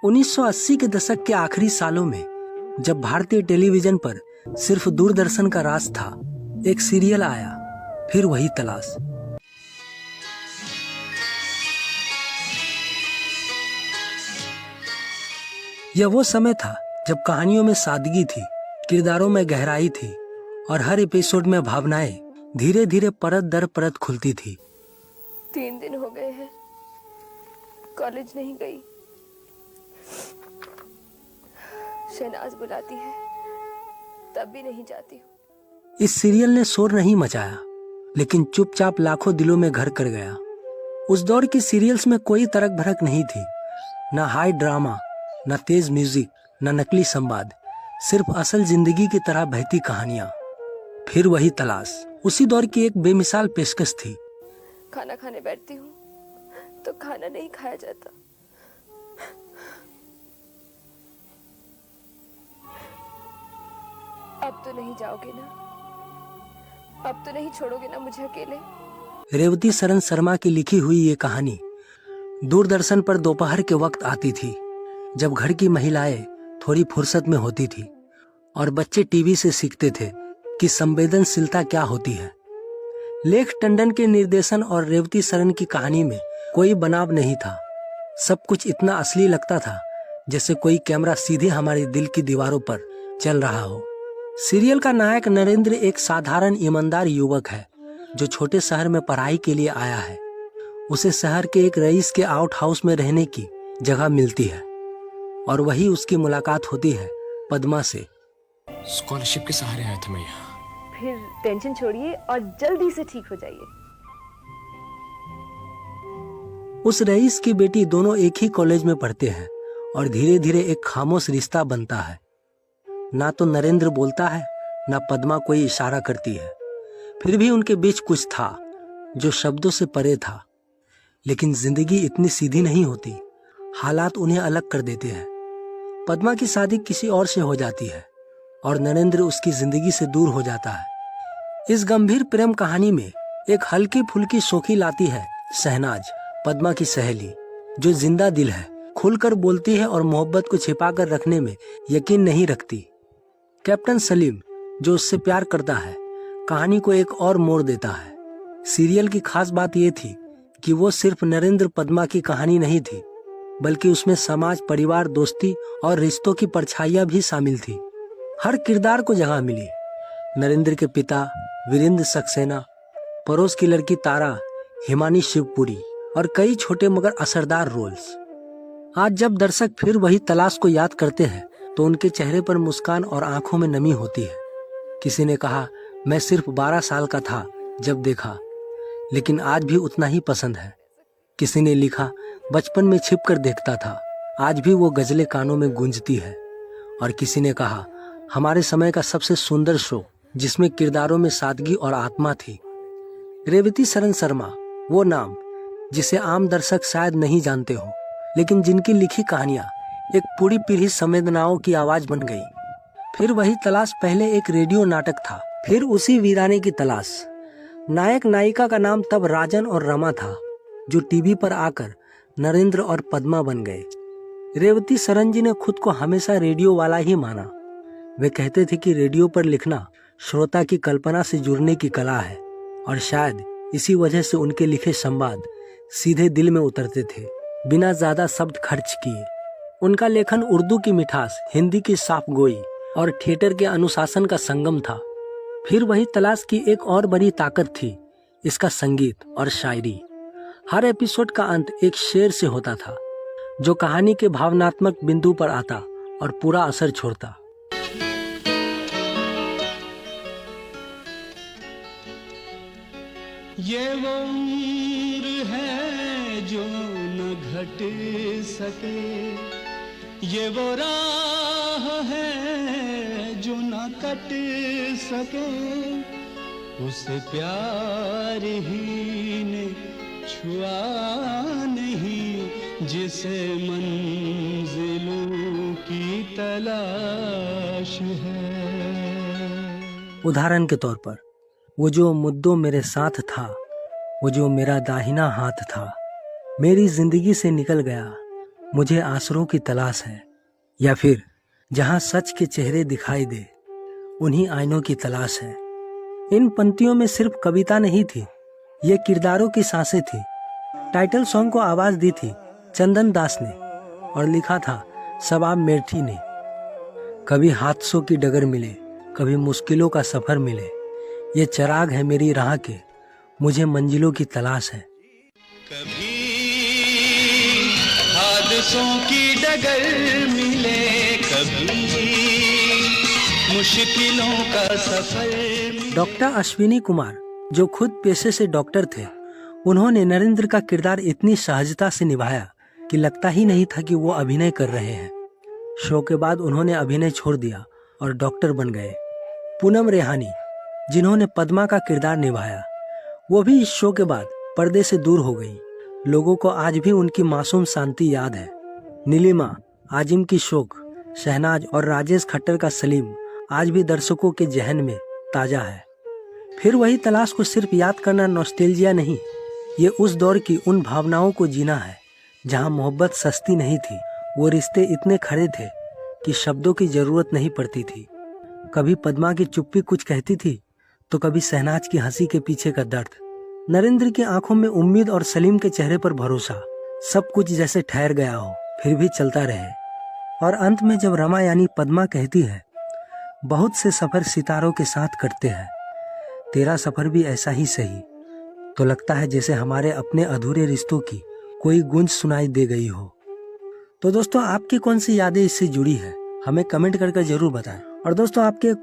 1980 के दशक के आखिरी सालों में जब भारतीय टेलीविजन पर सिर्फ दूरदर्शन का राज था, एक सीरियल आया, फिर वही तलाश। यह वो समय था जब कहानियों में सादगी थी, किरदारों में गहराई थी और हर एपिसोड में भावनाएं धीरे धीरे परत दर परत खुलती थी। 3 दिन हो गए हैं, कॉलेज नहीं गई। शहनाज बुलाती है तब भी नहीं जाती हूँ। इस सीरियल ने शोर नहीं मचाया, लेकिन चुपचाप लाखों दिलों में घर कर गया। उस दौर की सीरियल्स में कोई तरक भड़क नहीं थी, न हाई ड्रामा, न तेज म्यूजिक, न नकली संवाद, सिर्फ असल जिंदगी की तरह बहती कहानियां। फिर वही तलाश उसी दौर की एक बेमिसाल पेशकश थी। खाना खाने बैठती हूँ तो खाना नहीं खाया जाता। अब तो नहीं जाओगे ना? अब तो नहीं छोड़ोगे ना मुझे अकेले? रेवती सरन शर्मा की लिखी हुई ये कहानी दूरदर्शन पर दोपहर के वक्त आती थी, जब घर की महिलाएं थोड़ी फुर्सत में होती थी और बच्चे टीवी से सीखते थे कि संवेदनशीलता क्या होती है। लेख टंडन के निर्देशन और रेवती सरन की कहानी में कोई बनाव नहीं था। सब कुछ इतना असली लगता था जैसे कोई कैमरा सीधे हमारे दिल की दीवारों पर चल रहा हो। सीरियल का नायक नरेंद्र एक साधारण ईमानदार युवक है जो छोटे शहर में पढ़ाई के लिए आया है। उसे शहर के एक रईस के आउट हाउस में रहने की जगह मिलती है और वही उसकी मुलाकात होती है पद्मा से। स्कॉलरशिप के सहारे आया था मैं यहाँ। फिर टेंशन छोड़िए और जल्दी से ठीक हो जाइए। उस रईस की बेटी दोनों एक ही कॉलेज में पढ़ते हैं और धीरे धीरे एक खामोश रिश्ता बनता है। ना तो नरेंद्र बोलता है, ना पद्मा कोई इशारा करती है, फिर भी उनके बीच कुछ था जो शब्दों से परे था। लेकिन जिंदगी इतनी सीधी नहीं होती, हालात उन्हें अलग कर देते हैं। पद्मा की शादी किसी और से हो जाती है और नरेंद्र उसकी जिंदगी से दूर हो जाता है। इस गंभीर प्रेम कहानी में एक हल्की फुल्की शोखी लाती है शहनाज, पद्मा की सहेली, जो जिंदा दिल है, खुलकर बोलती है और मोहब्बत को छिपाकर रखने में यकीन नहीं रखती। कैप्टन सलीम, जो उससे प्यार करता है, कहानी को एक और मोड़ देता है। सीरियल की खास बात यह थी कि वो सिर्फ नरेंद्र पद्मा की कहानी नहीं थी, बल्कि उसमें समाज, परिवार, दोस्ती और रिश्तों की परछाइयां भी शामिल थी। हर किरदार को जगह मिली। नरेंद्र के पिता वीरेंद्र सक्सेना, पड़ोस की लड़की तारा, हिमानी शिवपुरी और कई छोटे मगर असरदार रोल्स। आज जब दर्शक फिर वही तलाश को याद करते हैं तो उनके चेहरे पर मुस्कान और आंखों में नमी होती है। किसी ने कहा, मैं सिर्फ 12 साल का था जब देखा, लेकिन आज भी उतना ही पसंद है। किसी ने लिखा, बचपन में छिपकर देखता था, आज भी वो गजलें कानों में गूंजती है। और किसी ने कहा, हमारे समय का सबसे सुंदर शो जिसमें किरदारों में सादगी और आत्मा थी। रेवती सरन शर्मा, वो नाम जिसे आम दर्शक शायद नहीं जानते हो, लेकिन जिनकी लिखी कहानियां एक पूरी पीढ़ी संवेदनाओं की आवाज बन गई। फिर वही तलाश पहले एक रेडियो नाटक था, फिर उसी वीराने की तलाश। नायक नायिका का नाम तब राजन और रमा था, जो टीवी पर आकर नरेंद्र और पद्मा बन गए। रेवती सरन जी ने खुद को हमेशा रेडियो वाला ही माना। वे कहते थे कि रेडियो पर लिखना श्रोता की कल्पना से जुड़ने की कला है, और शायद इसी वजह से उनके लिखे संवाद सीधे दिल में उतरते थे, बिना ज्यादा शब्द खर्च किए। उनका लेखन उर्दू की मिठास, हिंदी की साफ गोई और थिएटर के अनुशासन का संगम था। फिर वही तलाश की एक और बड़ी ताकत थी इसका संगीत और शायरी। हर एपिसोड का अंत एक शेर से होता था, जो कहानी के भावनात्मक बिंदु पर आता और पूरा असर छोड़ता। ये वो उम्र है जो न घट सके, ये वो राह है जो न कट सके, उसे प्यार ही ने छुआ नहीं जिसे मंजिलों की तलाश है। उदाहरण के तौर पर, वो जो मुद्दों मेरे साथ था, वो जो मेरा दाहिना हाथ था, मेरी जिंदगी से निकल गया, मुझे आसरों की तलाश है, या फिर जहां सच के चेहरे दिखाई दे उन्हीं आईनों की तलाश है। इन पंक्तियों में सिर्फ कविता नहीं थी, ये किरदारों की सांसें थी। टाइटल सॉन्ग को आवाज दी थी चंदन दास ने और लिखा था शबाब मेठी ने। कभी हादसों की डगर मिले, कभी मुश्किलों का सफर मिले, ये चिराग है मेरी राह के, मुझे मंजिलों की तलाश है। कभी हादसों की डगर मिले, कभी मुश्किलों का सफर मिले। डॉक्टर अश्विनी कुमार, जो खुद पेशे से डॉक्टर थे, उन्होंने नरेंद्र का किरदार इतनी सहजता से निभाया कि लगता ही नहीं था कि वो अभिनय कर रहे हैं। शो के बाद उन्होंने अभिनय छोड़ दिया और डॉक्टर बन गए। पूनम रेहानी, जिन्होंने पद्मा का किरदार निभाया, वो भी इस शो के बाद पर्दे से दूर हो गई। लोगों को आज भी उनकी मासूम शांति याद है। नीलिमा, आजिम की शोक, शहनाज और राजेश खट्टर का सलीम आज भी दर्शकों के जहन में ताजा है। फिर वही तलाश को सिर्फ याद करना नॉस्टैल्जिया नहीं, ये उस दौर की उन भावनाओं को जीना है जहां मोहब्बत सस्ती नहीं थी, वो रिश्ते इतने खड़े थे कि शब्दों की जरूरत नहीं पड़ती थी। कभी पद्मा की चुप्पी कुछ कहती थी तो कभी शहनाज की हंसी के पीछे का दर्द। नरेंद्र की आंखों में उम्मीद और सलीम के चेहरे पर भरोसा। सब कुछ जैसे ठहर गया हो फिर भी चलता रहे। और अंत में जब रमा यानी पद्मा कहती है, बहुत से सफर सितारों के साथ कटते हैं, तेरा सफर भी ऐसा ही सही, तो लगता है जैसे हमारे अपने अधूरे रिश्तों की कोई गूंज सुनाई दे गई हो। तो दोस्तों, आपकी कौन सी यादें इससे जुड़ी है, हमें कमेंट करके जरूर बताएं। और दोस्तों, आपके